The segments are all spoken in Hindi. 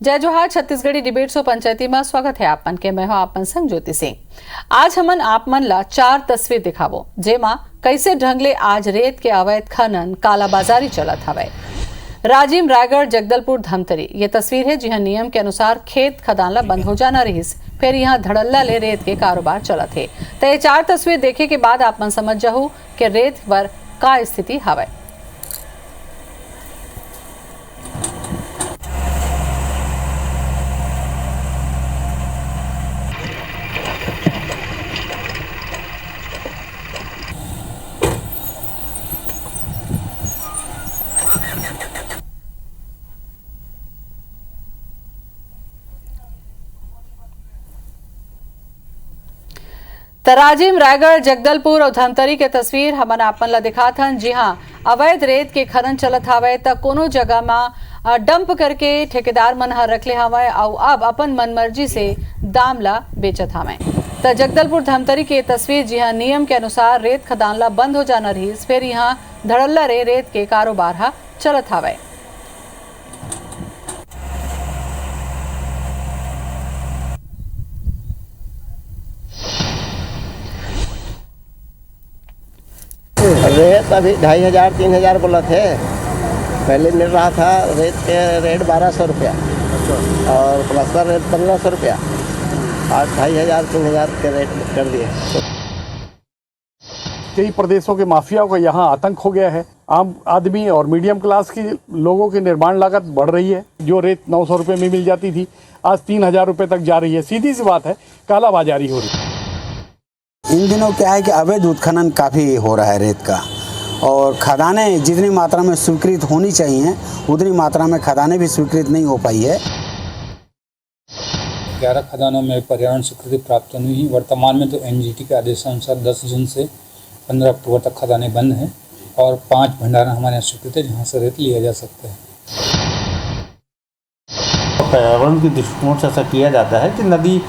जय जोहार छत्तीसगढ़ी डिबेट शो पंचायती में स्वागत है आपन के। मैं हूं आपन संग ज्योति सिंह। आज हमन आपमन ला 4 तस्वीर दिखाबो जेमा कैसे ढंगले आज रेत के अवैध खनन कालाबाजारी चलत हवय। राजिम, रायगढ़, जगदलपुर, धमतरी ये तस्वीर है जिहा नियम के अनुसार खेत खदान ला बंद हो जाना रहीस, फिर यहाँ धड़ल्ला ले रेत के कारोबार चलत है। तो ये 4 तस्वीर देखे के बाद आपमन समझ जाहू कि रेत पर का स्थिति हवय। राजिम, रायगढ़, जगदलपुर और धमतरी के तस्वीर हमन आपन ला दिखा थन। जी हाँ, अवैध रेत के खनन चलत हवय त कोनो जगह में डंप करके ठेकेदार मन ह रख ले हवय और अब अपन मनमर्जी से दाम ला बेचत हवय। त जगदलपुर, धमतरी के तस्वीर जी हाँ नियम के अनुसार रेत खदान ला बंद हो जाना रहीस, फिर यहाँ धड़ल्ला रे रेत के कारोबार हा चलत हवय। रेत अभी 2500-3000 बोला थे। पहले मिल रहा था रेत के रेट 1200 रुपया और प्लास्टर रेट 1500 रुपया। आज 2500-3000 के रेट कर दिए। कई प्रदेशों के माफियाओं का यहाँ आतंक हो गया है। आम आदमी और मीडियम क्लास की लोगों की निर्माण लागत बढ़ रही है। जो रेत 900 रुपये में मिल जाती थी आज 3000 रुपये तक जा रही है। सीधी सी बात है, कालाबाजारी हो रही है। इन दिनों क्या है कि अवैध उत्खनन काफ़ी हो रहा है रेत का, और खदानें जितनी मात्रा में स्वीकृत होनी चाहिए उतनी मात्रा में खदानें भी स्वीकृत नहीं हो पाई है। 11 खदानों में पर्यावरण स्वीकृति प्राप्त नहीं हुई। वर्तमान में तो एनजीटी के आदेशानुसार 10 जून से 15 अक्टूबर तक खदानें बंद हैं और 5 भंडारण हमारे यहाँ स्वीकृत है जहाँ से रेत लिया जा सकता है। पर्यावरण के दृष्टिकोण से ऐसा किया जाता है कि नदी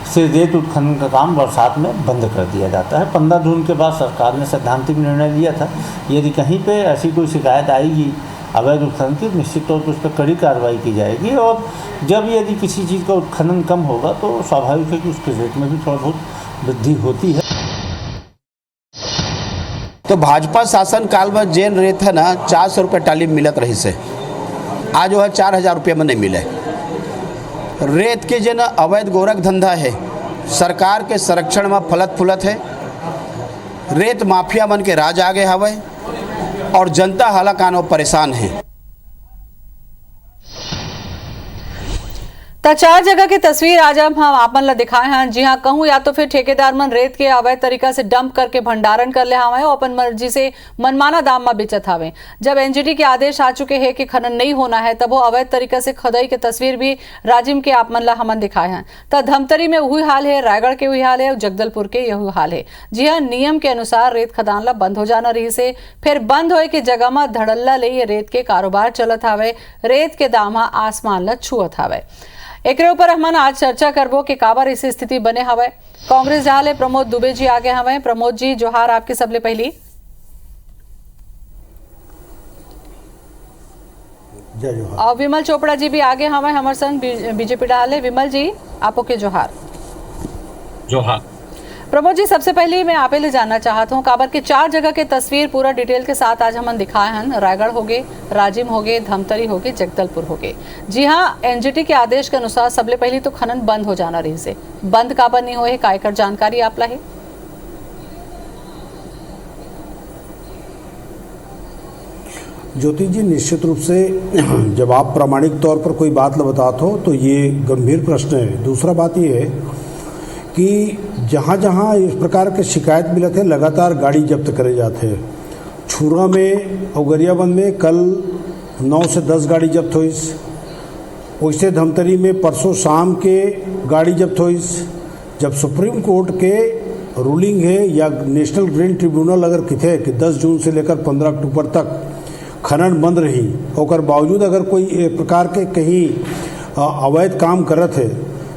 से रेत उत्खनन का काम बरसात में बंद कर दिया जाता है। 15 जून के बाद सरकार ने सैद्धांतिक निर्णय लिया था, यदि कहीं पे ऐसी कोई शिकायत आएगी अवैध उत्खनन की, निश्चित तौर पर उस पर कड़ी कार्रवाई की जाएगी। और जब यदि किसी चीज़ का उत्खनन कम होगा तो स्वाभाविक है कि उसके रेट में भी थोड़ा बहुत वृद्धि होती है। तो भाजपा शासन काल में जेन रेत है ना 400 रुपये टाली मिलत रही से, आज वो है 4000 रुपये में नहीं मिले। रेत के जो अवैध गोरख धंधा है सरकार के संरक्षण में फलत फुलत है। रेत माफिया मन के राज आगे हवे और जनता हालाकानो परेशान है। त 4 जगह की तस्वीर आज हम आपन ला दिखाए हैं। जी हाँ, कहूँ या तो फिर ठेकेदार मन रेत के अवैध तरीका से डंप करके भंडारण कर ले हवे और अपन मर्जी से मनमाना दाम में बेचत हवे। जब एनजीटी के आदेश आ चुके हैं कि खनन नहीं होना है तब वो अवैध तरीका से खुदाई के तस्वीर भी राजिम के आपमन ला हमन दिखाए हैं। तो धमतरी में वही हाल है, रायगढ़ के वही हाल है और जगदलपुर के यही हाल है। जी हाँ, नियम के अनुसार रेत खदान ला बंद हो जाना रही से, फिर बंद होए के जगह में धड़ल्ला ले ये रेत के कारोबार चलत हवे। रेत के दाम आसमान ला छुअत हवे। एक ऊपर हमन आज चर्चा करबो कि काबर इस स्थिति बने हवे। कांग्रेस जहां ले प्रमोद दुबे जी आगे हवे। प्रमोद जी जोहार आपके सबले पहली। जय जोहार। और विमल चोपड़ा जी भी आगे हवे हमारे संग बीजेपी डाले। विमल जी आपो के जोहार। जोहार। प्रमोद जी, सबसे पहले मैं आप ले जानना चाहता हूँ काबर के 4 जगह के तस्वीर पूरा डिटेल के साथ आज हमन दिखाए हैं। रायगढ़ हो गए, राजिम हो गए, धमतरी हो गए, जगदलपुर हो गए। जी हाँ, एनजीटी के आदेश के अनुसार सबले पहले तो खनन बंद हो जाना रही से, बंद काबर नहीं होए कायकर जानकारी आप ला है? ज्योति जी, निश्चित रूप से जब आप प्रामाणिक तौर पर कोई बात बताते हो तो ये गंभीर प्रश्न है। दूसरा बात ये है कि जहाँ जहाँ इस प्रकार के शिकायत मिले थे लगातार गाड़ी जब्त करे जाते हैं। छुरा में और गरियाबंद में कल 9 से 10 गाड़ी जब्त हुई। वैसे धमतरी में परसों शाम के गाड़ी जब्त हुई। जब सुप्रीम कोर्ट के रूलिंग है या नेशनल ग्रीन ट्रिब्यूनल अगर किथे कि 10 जून से लेकर 15 अक्टूबर तक खनन बंद रही और बावजूद अगर कोई प्रकार के कहीं अवैध काम करत है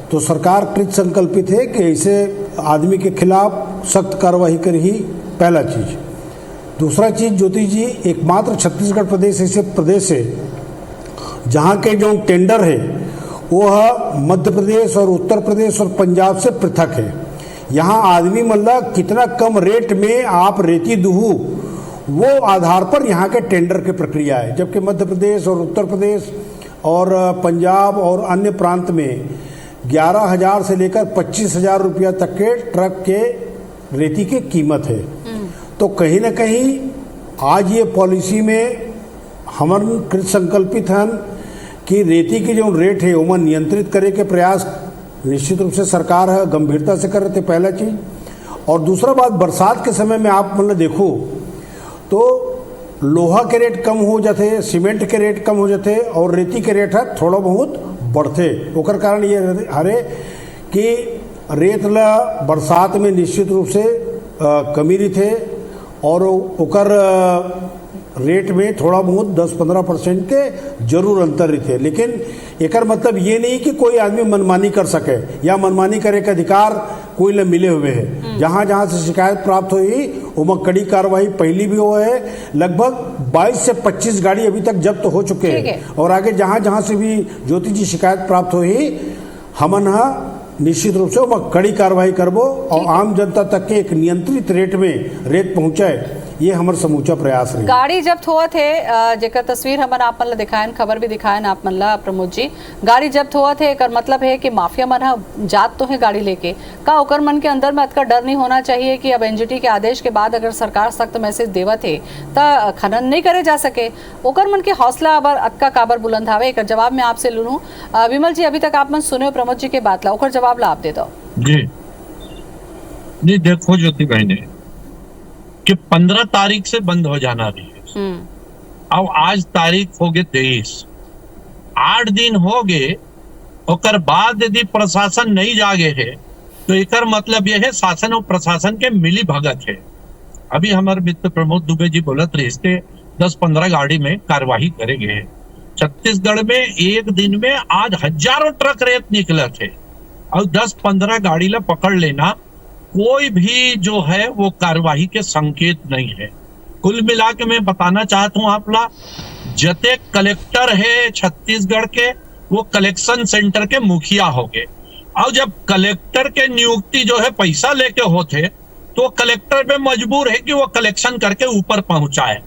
तो सरकार कृत संकल्पित है कि ऐसे आदमी के खिलाफ सख्त कार्रवाई कर ही पहला चीज। दूसरा चीज ज्योति जी, एकमात्र छत्तीसगढ़ प्रदेश ऐसे प्रदेश है जहाँ के जो टेंडर है वह मध्य प्रदेश और उत्तर प्रदेश और पंजाब से पृथक है। यहाँ आदमी मतलब कितना कम रेट में आप रेती दूहू, वो आधार पर यहाँ के टेंडर की प्रक्रिया है। जबकि मध्य प्रदेश और उत्तर प्रदेश और पंजाब और अन्य प्रांत में 11,000 से लेकर 25,000 रुपया तक के ट्रक के रेती की कीमत है। तो कहीं ना कहीं आज ये पॉलिसी में हमन कृत संकल्पित हन कि रेती की जो रेट है वो नियंत्रित करे के प्रयास निश्चित रूप से सरकार है गंभीरता से कर रहे थे, पहला चीज। और दूसरा बात, बरसात के समय में आप मतलब देखो तो लोहा के रेट कम हो जाते, सीमेंट के रेट कम हो जाते और रेती के रेट है थोड़ा बहुत बढ़ते। ओकर कारण ये हरे कि रेत ला बरसात में निश्चित रूप से कमी रही थे और ओकर रेट में थोड़ा बहुत 10-15% के जरूर अंतर रही थे। लेकिन एकर मतलब ये नहीं कि कोई आदमी मनमानी कर सके या मनमानी करे के अधिकार कोई ले मिले हुए हैं। जहां जहां से शिकायत प्राप्त हुई उमा कड़ी कार्रवाई पहली भी हुआ है। लगभग 22 से 25 गाड़ी अभी तक जब्त हो चुके हैं और आगे जहां जहां से भी ज्योति जी शिकायत प्राप्त हुई हमन निश्चित रूप से वो कड़ी कार्रवाई करबो और आम जनता तक के एक नियंत्रित रेट में रेत पहुंचाए, ये हमारा समूचा प्रयास है। गाड़ी जब्त हुआ थे, जेकर तस्वीर हमन आप मन ला दिखायन, खबर भी दिखायन आप मन ला प्रमोद जी। गाड़ी जब्त हुआ थे, एकर मतलब है कि माफिया मन जात तो है गाड़ी लेके, का ओकर मन के अंदर में अतका डर नहीं होना चाहिए कि अब एनजीटी के आदेश के बाद अगर सरकार सख्त मैसेज देवत है तो खनन नहीं करे जा सके। ओकर मन के हौसला अबर अतका काबर बुलंद हावे, एकर जवाब में आपसे लूँ। विमल जी, अभी तक आप मन सुने प्रमोद जी के बात ला, ओकर जवाब ला आप दे दो। जी देखो ज्योति बहने कि 15 तारीख से बंद हो जाना रही है। अब आज तारीख हो गए 23, 8 दिन हो गए। और बाद यदि प्रशासन नहीं जागे है तो एकर मतलब यह है शासन और प्रशासन के मिली भगत है। अभी हमारे मित्र प्रमोद दुबे जी बोलत रहे 10-15 गाड़ी में कार्यवाही करेंगे। छत्तीसगढ़ में एक दिन में आज हजारों ट्रक रेत निकले थे और 10-15 गाड़ी ला पकड़ लेना कोई भी जो है वो कार्यवाही के संकेत नहीं है। कुल मिला के मैं बताना चाहता हूँ आपला, जते कलेक्टर है छत्तीसगढ़ के वो कलेक्शन सेंटर के मुखिया हो गए। और जब कलेक्टर के नियुक्ति जो है पैसा लेके होते तो कलेक्टर पे मजबूर है कि वो कलेक्शन करके ऊपर पहुंचाए।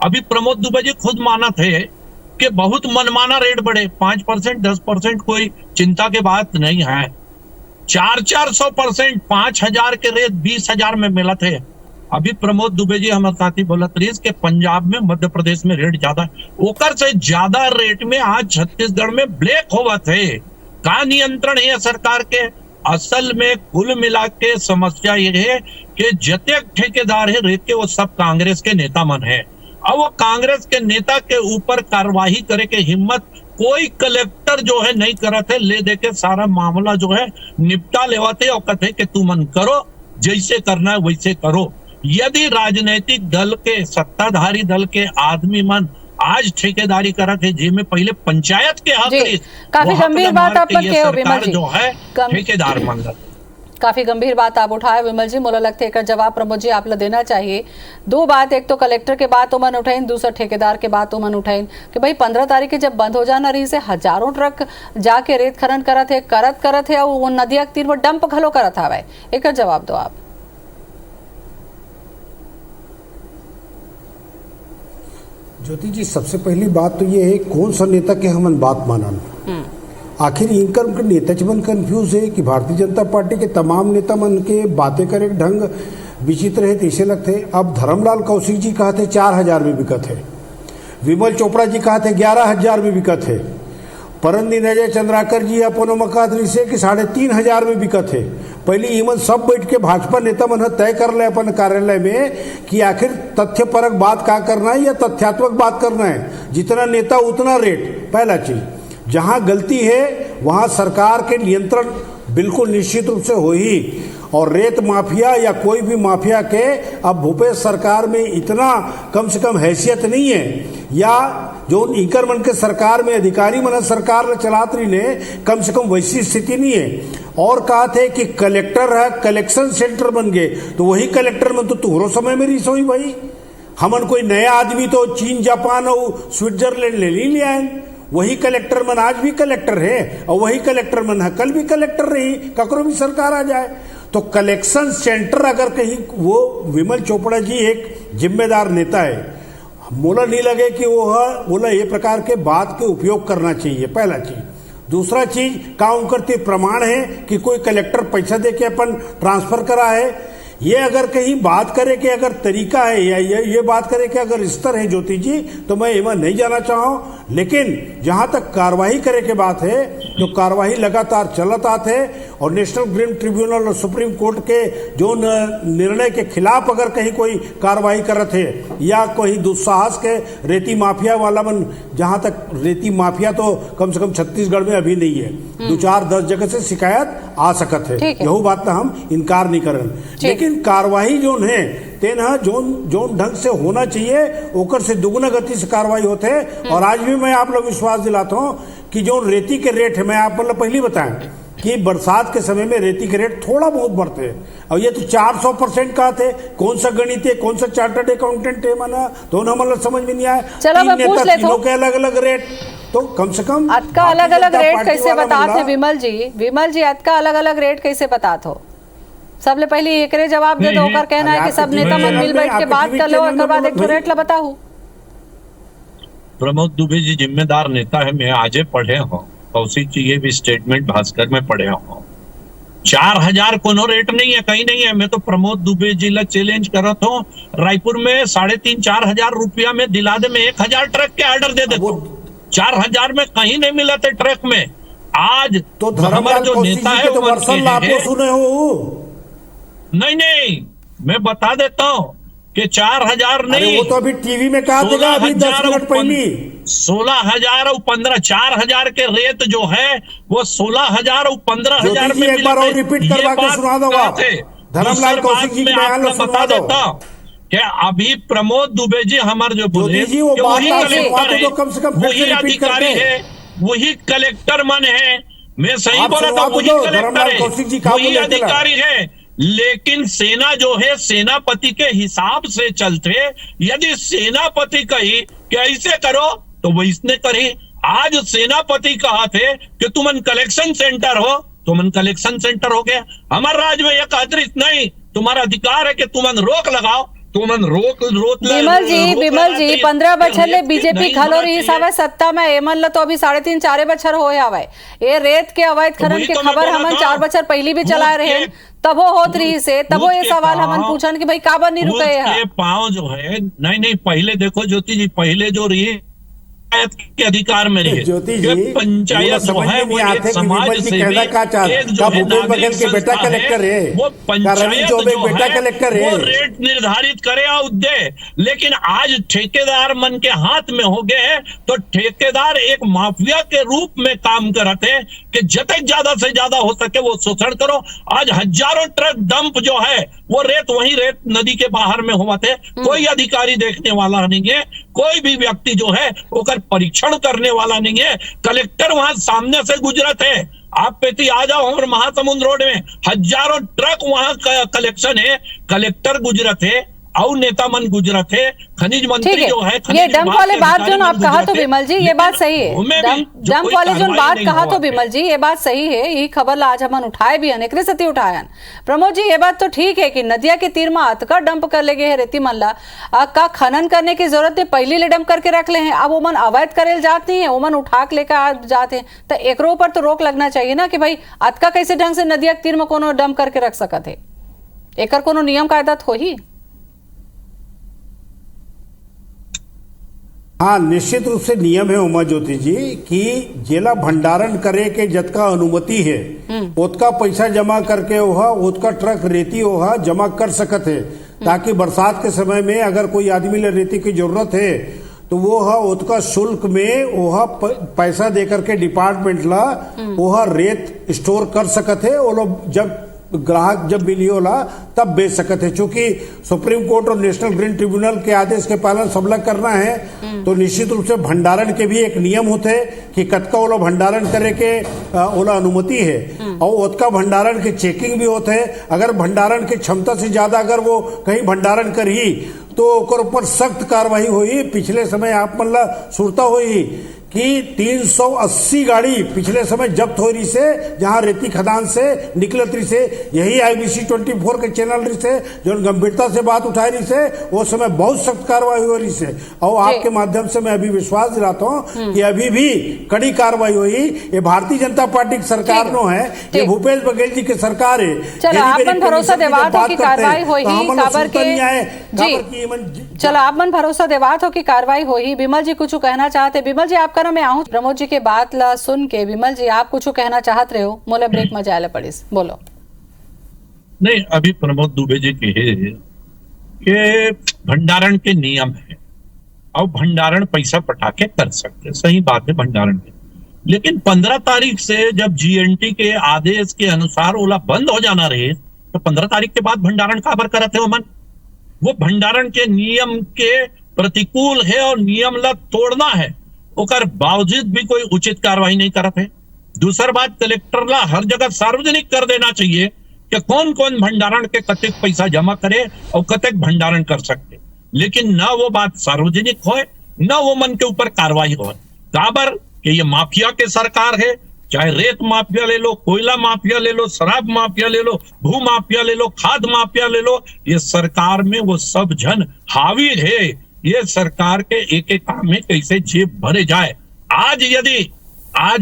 अभी प्रमोद दुबे जी खुद माना थे कि बहुत मनमाना रेट बढ़े, 5%, 10% कोई चिंता की बात नहीं है। 400-400%, 5,000 के रेट 20,000 में मिला थे। अभी प्रमोद दुबे जी हमारे साथी बोलत रही कि पंजाब में, मध्य प्रदेश में रेट ज्यादा, ओकर से ज्यादा रेट में आज छत्तीसगढ़ में ब्लैक होगा थे। का नियंत्रण है सरकार के? असल में कुल मिला के समस्या ये है कि जते ठेकेदार है रेत के वो सब कांग्रेस के नेता मन है और वो कांग्रेस के नेता के ऊपर कार्रवाई करे के हिम्मत कोई कलेक्टर जो है नहीं करते। ले दे के सारा मामला जो है निपटा लेवाते और कहते कि तू मन करो, जैसे करना है वैसे करो। यदि राजनीतिक दल के, सत्ताधारी दल के आदमी मन आज ठेकेदारी करत है जिसमें पहले पंचायत के हक, काफी गंभीर बात आप सरकार जो है ठेकेदार मन काफी गंभीर बात आप उठाए विमल जी। मोला लगते एक जवाब प्रमोद जी आप ला देना चाहिए। दो बात, एक तो कलेक्टर के बात मन उठाइन, दूसरा ठेकेदार के बात मन उठाइन कि भाई 15 तारीख के जब बंद हो जाना रही से हजारों ट्रक जाके रेत खनन करत है और वो नदिया के तीर पर डंप घलो करत हवे। एक जवाब दो आप। ज्योति जी, सबसे पहली बात तो ये है कौन सा नेता के हमन बात मानन। आखिर इनकर उनके नेता मन कंफ्यूज है कि भारतीय जनता पार्टी के तमाम नेता मन के बातें करे ढंग विचित्र है, ऐसे लगते। अब धर्मलाल कौशिक जी कहते 4,000 में बिकत है, विमल चोपड़ा जी कहते 11,000 में बिकत है, परमदीन अजय चंद्राकर जी अपनो मकादरी से कि 3,500 में बिकत है। पहले ईमन सब बैठ के भाजपा नेता मन तय कर ले अपन कार्यालय में कि आखिर तथ्यपरक बात का करना है या तथ्यात्मक बात करना है। जितना नेता उतना रेट। पहला चीज, जहां गलती है वहां सरकार के नियंत्रण बिल्कुल निश्चित रूप से हो ही। और रेत माफिया या कोई भी माफिया के अब भूपेश सरकार में इतना कम से कम हैसियत नहीं है, या जो इंकर मन के सरकार में अधिकारी मन सरकार चलात रही ने कम से कम वैसी स्थिति नहीं है। और कहा थे कि कलेक्टर है, कलेक्शन सेंटर बन गए, तो वही कलेक्टर मन तो तुहरो समय में रिस हुई भाई। हमन कोई नया आदमी तो चीन, जापान और स्विट्जरलैंड ले ली आए, वही कलेक्टर मन आज भी कलेक्टर है और वही कलेक्टर मन है कल भी कलेक्टर रही, ककरो भी सरकार आ जाए। तो कलेक्शन सेंटर अगर कहीं वो विमल चोपड़ा जी एक जिम्मेदार नेता है, मोला नहीं लगे कि वो बोला ये प्रकार के बात के उपयोग करना चाहिए, पहला चीज। दूसरा चीज काम करते प्रमाण है कि कोई कलेक्टर पैसा दे के अपन ट्रांसफर करा है। ये अगर कहीं बात करे कि अगर तरीका है या ये बात करे कि अगर स्तर है ज्योति जी, तो मैं एवं नहीं जाना चाहूँ। लेकिन जहां तक कार्रवाई करे के बात है तो कार्रवाई लगातार चलत आते और नेशनल ग्रीन ट्रिब्यूनल और सुप्रीम कोर्ट के जो निर्णय के खिलाफ अगर कहीं कोई कार्रवाई करत है या कोई दुस्साहस के रेती माफिया वाला मन, जहां तक रेती माफिया तो कम से कम छत्तीसगढ़ में अभी नहीं है, 2-4-10 जगह से शिकायत आ सकत है, यही बात ना हम इनकार नहीं करन। लेकिन कार्रवाई जो है तेना जोन ढंग से होना चाहिए ओकर से दुगुना गति से कार्रवाई होते है। और आज भी मैं आप लोग विश्वास दिलाता हूँ कि जो रेती के रेट है, मैं आप मतलब पहले बताएं कि बरसात के समय में रेती के रेट थोड़ा बहुत बढ़ते हैं और ये तो 400% का थे। कौन सा गणित है, कौन सा चार्टर्ड अकाउंटेंट है मना तो ना मतलब समझ में नहीं आया। चलो मैं पूछ लेता हूं के अलग अलग रेट, तो कम से कम अतका अलग अलग रेट कैसे बताते हैं विमल जी अतका अलग अलग रेट कैसे बताते हो? सबले पहले एकरे जवाब दे दो, ओकर कहना है कि सब नेता मन मिल बैठ के बात कर लो और बाद एक रेट ला बताओ। प्रमोद दुबे जी जिम्मेदार नेता है, मैं आजे पढ़े हूँ, कौशिक जी ये भी स्टेटमेंट भास्कर में पढ़े हूँ। 4000 कोनो रेट नहीं है, कहीं नहीं है। मैं तो प्रमोद दुबे जी ला चैलेंज करत हूँ, रायपुर में 3,500-4 हजार रुपया में दिला दे, में 1000 ट्रक के ऑर्डर दे देता हूँ। 4000 में कहीं नहीं मिला थे ट्रक में। आज तो हमारा जो नेता है तो वर्षल आपको सुने हो नहीं, मैं बता देता हूँ कि 4000 नहीं, वो तो अभी टीवी में कहा देगा अभी 10 मिनट पहले 16,000 और 15, 4,000 के रेट जो है वो 16,000 और 15,000 में एक बार और रिपीट करवा के सुना दो आप। धर्मलाल कौशिक जी बता देता हूँ कि अभी प्रमोद दुबे जी हमारे जो बोले वही कलेक्टर है, वही अधिकारी है, वही कलेक्टर मन है। मैं सही बोला था, वही कलेक्टर है, वही अधिकारी है। लेकिन सेना जो है सेनापति के हिसाब से चलते। यदि सेनापति कही कि ऐसे करो तो वो इसने करी। आज सेनापति कहा थे कि तुमन कलेक्शन सेंटर हो, तुमन कलेक्शन सेंटर हो गया। हमारे राज्य में एक अतिरिक्त नहीं, तुम्हारा अधिकार है कि तुमन रोक लगाओ, तुमन रोक विमल जी 15 बछर ले बीजेपी खलो रही सावे सत्ता में, एमन ल तो अभी 3.5-4 बछर होए हवे। ये रेत के अवैध खनन के खबर हमन 4 बछर पहले भी चलाए रहे, तबो होत रही से, तबो ये सवाल हमन पूछन कि भाई काबर नहीं रुके है। पाँव जो है नहीं पहले देखो ज्योति जी, पहले जो रही के अधिकार में रही ज्योति जी, पंचायत जो है वो एक समाज से बेटा कलेक्टर है, वो पंचायत जो बेटा कलेक्टर है, वो रेट निर्धारित करे और दे। लेकिन आज ठेकेदार मन के हाथ में हो गए हैं, तो ठेकेदार एक माफिया के रूप में काम करते हैं कि जतक ज्यादा से ज्यादा हो सके वो शोषण करो। आज हजारों ट्रक डंप जो है वो वही रेत नदी के बाहर में हुआ थे। कोई अधिकारी देखने वाला नहीं है, कोई भी व्यक्ति जो है वो परीक्षण करने वाला नहीं है। कलेक्टर वहां सामने से गुजरत है, आप पेटी आ जाओ और महासमुंद रोड में हजारों ट्रक वहां कलेक्शन है, कलेक्टर गुजरत है और नेता मन गुजरत है, खनिज मंत्री जो है ये डंप वाले बात जो आप कहा तो विमल जी ये बात सही है। डंप वाले जो बात कहा तो विमल जी ये बात सही है। यही खबर आज हमन उठाए भी अनेक सती उठायन। प्रमोद जी ये बात तो ठीक है कि नदिया के तीर में अतका डंप कर ले गए रेती मल्ला का खनन करने की जरूरत है, पहले ले डंप करके रख ले हैं, अब ओमन अवैध करे जाते हैं, ओमन उठा के लेकर जाते हैं, तो एकरो पर तो रोक लगना चाहिए ना कि भाई अतका कैसे ढंग से नदिया के तीर में कोनो डंप करके रख सकत है। एकर कोनो नियम कायदा हो ही। हाँ, निश्चित रूप से नियम है उमा ज्योति जी कि जेला भंडारण करे के जतका अनुमति है उतका पैसा जमा करके उतका ट्रक रेती जमा कर सकत है, ताकि बरसात के समय में अगर कोई आदमी ले रेती की जरूरत है तो वो उतका शुल्क में पैसा दे करके डिपार्टमेंट ला रेत स्टोर कर सकत है। वो लोग जब ग्राहक जब बिल होला तब बेच सकते हैं। चूंकि सुप्रीम कोर्ट और नेशनल ग्रीन ट्रिब्यूनल के आदेश के पालन सब लोग करना है, तो निश्चित रूप से भंडारण के भी एक नियम होते कि कतका ओला भंडारण करे के ओला अनुमति है और उतका भंडारण के चेकिंग भी होते है। अगर भंडारण की क्षमता से ज्यादा अगर वो कहीं भंडारण करी तो ऊपर सख्त कार्रवाई हुई। पिछले समय आप मतलब सुरता हुई कि 380 गाड़ी पिछले समय जब्त हो रही से, जहां रेती खदान से निकलत रही से। यही IBC 24 के चैनल रही से जो गंभीरता से बात उठाई रही से, वो समय बहुत सख्त कार्रवाई हो रही से। और आपके माध्यम से मैं अभी विश्वास दिलाता हूं कि अभी भी कड़ी कार्रवाई हुई। ये भारतीय जनता पार्टी की सरकार नो है, ये भूपेश बघेल जी की सरकार है। चलो आप मन भरोसा देवात हो कि कार्रवाई हो ही काबर के जी, चलो आप मन भरोसा देवात हो कि कार्रवाई हो ही। विमल जी कुछ कहना चाहते? विमल जी आपका ना मैं आऊं प्रमोद जी के बात ला सुन के। विमल जी आप कुछ कहना चाहत रहे हो? मोला ब्रेक में जाए पड़ीस, बोलो। नहीं, अभी प्रमोद दुबे जी कहे कि भंडारण के नियम है और भंडारण पैसा पटाके कर सकते, सही बात है भंडारण के। लेकिन 15 तारीख से जब GNT के आदेश के अनुसार ओला बंद हो जाना रहे, तो 15 तारीख के बाद भंडारण काबर करते हो मन? वो भंडारण के नियम के प्रतिकूल है और नियम ला तोड़ना है, ओकर बावजूद भी कोई उचित कार्रवाई नहीं करते है। दूसर बात, कलेक्टर ला हर जगह सार्वजनिक कर देना चाहिए कि कौन कौन भंडारण के कतेक पैसा जमा करे और कतेक भंडारण कर सकते। लेकिन न वो बात सार्वजनिक होए, न वो मन के ऊपर कार्रवाई हो। काबर कि ये माफिया के सरकार है, चाहे रेत माफिया ले लो, कोयला माफिया ले लो, शराब माफिया ले लो, भू माफिया ले लो, खाद माफिया ले लो, ये सरकार में वो सब जन हावी है। ये सरकार के एक एक काम में कैसे जेब भरे जाए। आज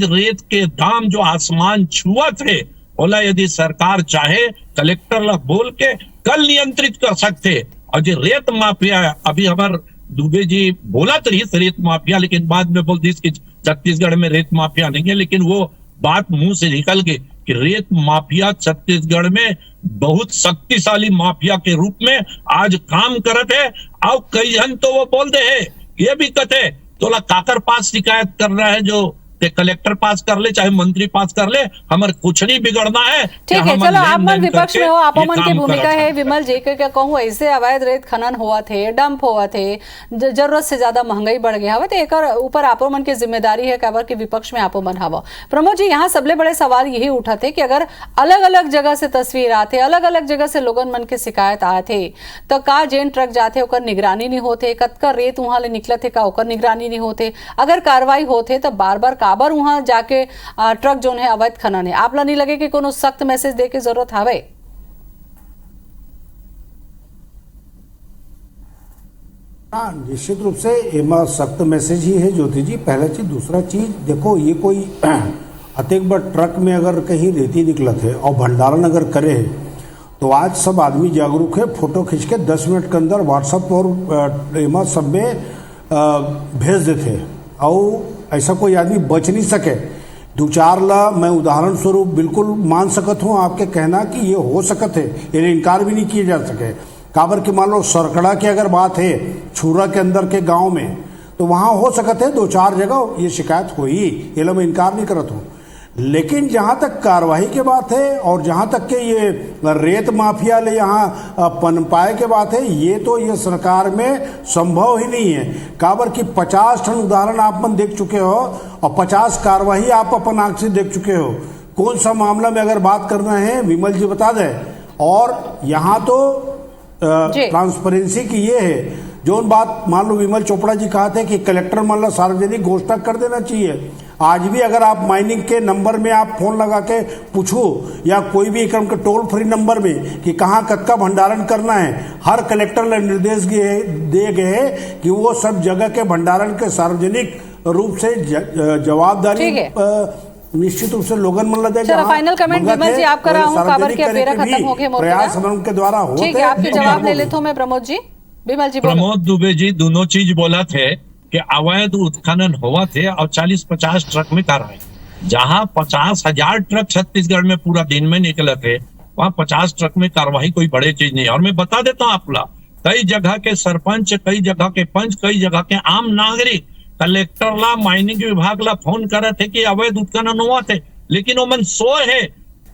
रेत के दाम जो आसमान छुआ थे, बोला यदि सरकार चाहे कलेक्टर ला बोल के कल नियंत्रित कर सकते। और जो रेत माफिया, अभी हमारे दुबे जी बोला तो रेत माफिया, लेकिन बाद में बोल दी कि छत्तीसगढ़ में रेत माफिया नहीं है। लेकिन वो बात मुंह से निकल गई कि रेत माफिया छत्तीसगढ़ में बहुत शक्तिशाली माफिया के रूप में आज काम करते है। और कई जन तो वो बोल दे है, ये भी कहते तो काकर पास शिकायत कर रहा है, जो कलेक्टर पास कर ले चाहे मंत्री पास कर ले, हमारे कुछ नहीं बिगड़ना है। ठीक है, चलो आप मन विपक्ष में हो, आप मन की भूमिका है। विमल जी के क्या कहूँ, ऐसे अवैध रेत खनन हुआ थे, डंप हुआ थे, जरूरत से ज्यादा महंगाई बढ़ गया हवा, तो एक ऊपर आपो मन की जिम्मेदारी है काबर के विपक्ष में आपो मन हवा। प्रमोद जी यहाँ सबले बड़े सवाल यही उठा थे कि अगर अलग अलग जगह से तस्वीर आते, अलग अलग जगह से लोगन मन के शिकायत आते, तो का जेन ट्रक जाते ओकर निगरानी नहीं होते, कतका रेत वहां ले निकलत है का ओकर निगरानी नहीं होते। अगर कार्रवाई होते तो बार बार काबर वहां जाके ट्रक जो है अवैध खनन है। आप ला नहीं लगे कि कोनो सख्त मैसेज दे के जरूरत हवे? हाँ, निश्चित रूप से एमा सख्त मैसेज ही है ज्योति जी। पहला चीज, दूसरा चीज देखो, ये कोई अतेक बड़ ट्रक में अगर कहीं रेती निकलत है और भंडारण अगर करे तो आज सब आदमी जागरूक है, फोटो खींच के 10 मिनट के अंदर व्हाट्सएप और एमा सब में भेज देते और ऐसा कोई आदमी बच नहीं सके। 2-4 ला मैं उदाहरण स्वरूप बिल्कुल मान सकत हूँ आपके कहना कि ये हो सकत है, ये इनकार भी नहीं किया जा सके। काबर की मान लो सरकड़ा की अगर बात है, छुरा के अंदर के गांव में, तो वहां हो सकत है 2-4 जगह ये शिकायत हुई, ये ला मैं इनकार नहीं करत हूँ। लेकिन जहां तक कार्रवाई की बात है और जहां तक के ये रेत माफिया ले यहाँ पनपाए के बात है, ये तो ये सरकार में संभव ही नहीं है। काबर की 50 टन उदाहरण आप मन देख चुके हो और 50 कार्रवाई आप अपन आंख से देख चुके हो। कौन सा मामला में अगर बात करना है विमल जी बता दे। और यहाँ तो ट्रांसपेरेंसी की ये है, जो बात मान लो विमल चोपड़ा जी कहा थे कि कलेक्टर मान लो सार्वजनिक घोषणा कर देना चाहिए। आज भी अगर आप माइनिंग के नंबर में आप फोन लगा के पूछो या कोई भी क्रम के टोल फ्री नंबर में कि कहाँ कतका भंडारण करना है, हर कलेक्टर ने निर्देश दिए गए कि वो सब जगह के भंडारण के सार्वजनिक रूप से जवाबदारी निश्चित रूप से लोगन मन लगे। फाइनल कमेंट विमल जी आप कर रहा हूँ, खबर के फेरा खत्म हो गए, प्रयास के द्वारा होते हैं। ठीक है, आपके जवाब ले लेता हूँ मैं प्रमोद जी। विमल जी प्रमोद दुबे जी दोनों चीज बोला थे कि अवैध उत्खनन हुआ थे और 40-50 ट्रक में कार्रवाई। जहां 50,000 ट्रक छत्तीसगढ़ में पूरा दिन में निकले थे, वहां 50 ट्रक में कार्रवाई कोई बड़े चीज नहीं। और मैं बता देता हूँ आपला, कई जगह के सरपंच, कई जगह के पंच, कई जगह के आम नागरिक कलेक्टर ला, माइनिंग विभाग ला फोन करे थे कि अवैध उत्खनन हुआ थे, लेकिन वो मन सोए है।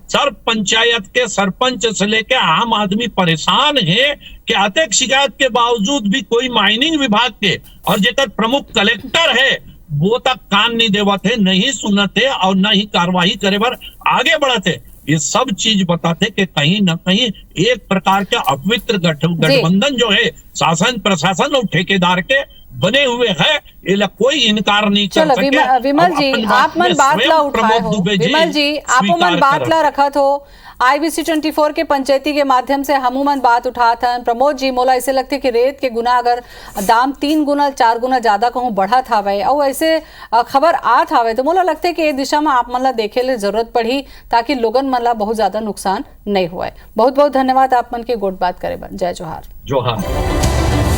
सर पंचायत के सरपंच से लेके आम आदमी परेशान है कि अतेक शिकायत के बावजूद भी कोई माइनिंग विभाग के और जेकर प्रमुख कलेक्टर है वो तक कान नहीं देवते, नहीं सुनते और न ही कार्रवाई करे पर आगे बढ़ते। ये सब चीज बताते कि कहीं न कहीं एक प्रकार का अपवित्र गठबंधन जो है शासन प्रशासन और ठेकेदार के, बने हुए हैं, ये कोई इनकार नहीं कर चलो सके। विमल और जी अपन आप बात में मन बात ला स्वयं उठाए प्रमोद हो, दुबे विमल जी आप मन स्वीकार बात ला करत। रखत हो, IBC 24 के पंचायती के माध्यम से हमू मन बात उठात हन। प्रमोद जी मोला ऐसे लगते कि रेत के गुना अगर दाम 3 गुना 4 गुना ज्यादा कहूँ बढ़त हवे और ऐसे खबर आत हवे, तो मोला लगते कि ये दिशा में आप मन ला देखे ले जरूरत पड़ी ताकि लोगन मन ला बहुत ज्यादा नुकसान नहीं हुए। बहुत बहुत धन्यवाद आप मन के गोट बात करे बर। जय जोहार। जोहार।